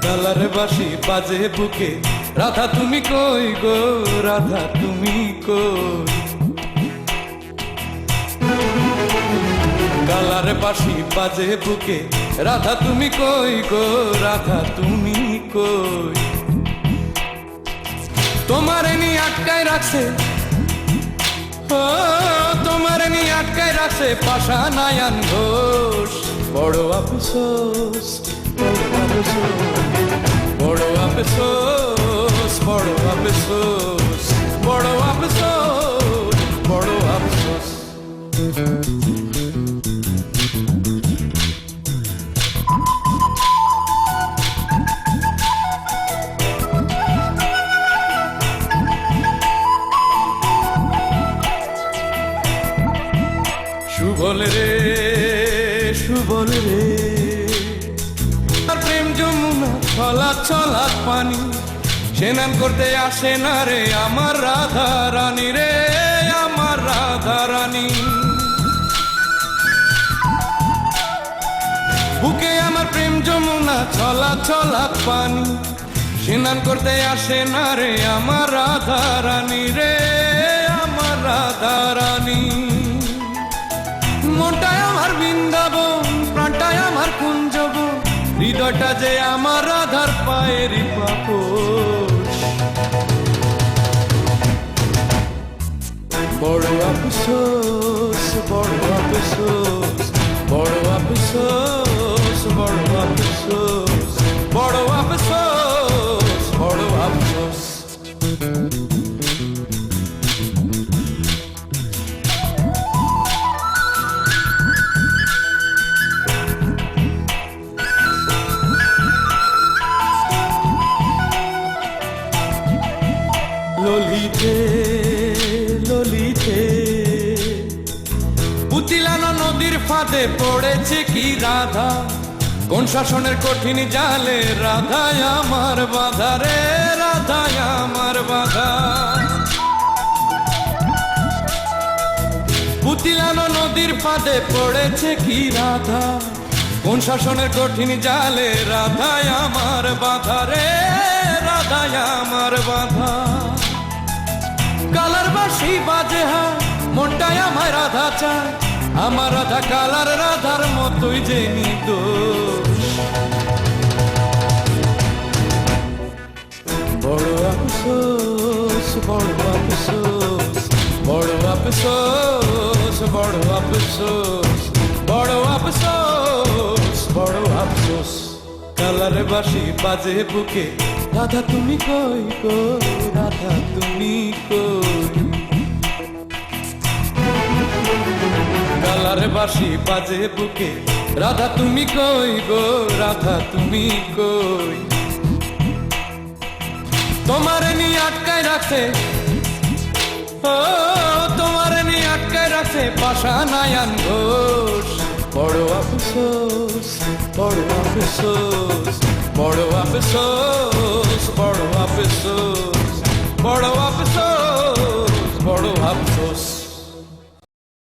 Colour বাঁশি বাজে বুকে, রাধা তুমি কই গো, রাধা তুমি কই। কালার বাঁশি বাজে বুকে, রাধা তুমি কই গো, রাধা তুমি কই। তোমারে নি আটকায় রাখছে, ও তোমারে নি আটকায় রাখছে পাশা নায়ান ঘোষ। বড় আফসোস, বড় আফসোস, বড় আফসোস, বড় আফসোস, বড় আফসোস, বড় আফসোস। সুবল রে, সুবল রে, প্রেম যমুনা ছলাক ছলাক পানি, স্নান করতে আসে না রে আমার রাধা রানী রে, আমার রাধা রানী। বুকে আমার প্রেম যমুনা ছলাক ছলাক পানি, স্নান করতে আসে না রে আমার রাধা রানী রে, আমার রাধা রানী। মনটায় আমার বৃন্দাবন, প্রাণটায় আমার কুঞ্জবন, হৃদয়টা যে আমার রাধার পায়েরই পাপোশ। বড় আফসোস, বড় আফসোস, বড় আফসোস, বড় আফসোস, বড় আফসোস, বড় আফসোস। ললিতে, ললিতে, পুতিলানো নদীর ফাঁদে পড়েছে কি রাধা, কোন শাসনের কঠিন জালে রাধায় আমার বাধা রে, রাধায় আমার বাধা। পুতিলানো নদীর ফাঁদে পড়েছে কি রাধা, কোন শাসনের কঠিন জালে রাধায় আমার বাধা রে, রাধায় আমার বাধা। কালার বাঁশি বাজে হয়, মনটায় আমার রাধা চায়, আমার রাধা কালার রাধার মতোই যে নির্দোষ। বড় আফসোস, বড় আফসোস, বড় আফসোস, বড় আফসোস, বড় আফসোস, বড় আফসোস। কালার বাঁশি বাজে বুকে, রাধা তুমি কই গো, রাধা তুমি কই। কালার বাঁশি বাজে বুকে, রাধা তুমি কই গো, রাধা তুমি কই। তোমারে নি আটকায় রাখছে, ও তোমারে নি আটকায় রাখছে পাশা নায়ান ঘোষ। বড় আফসোস, বড় আফসোস, বড় আফসোস,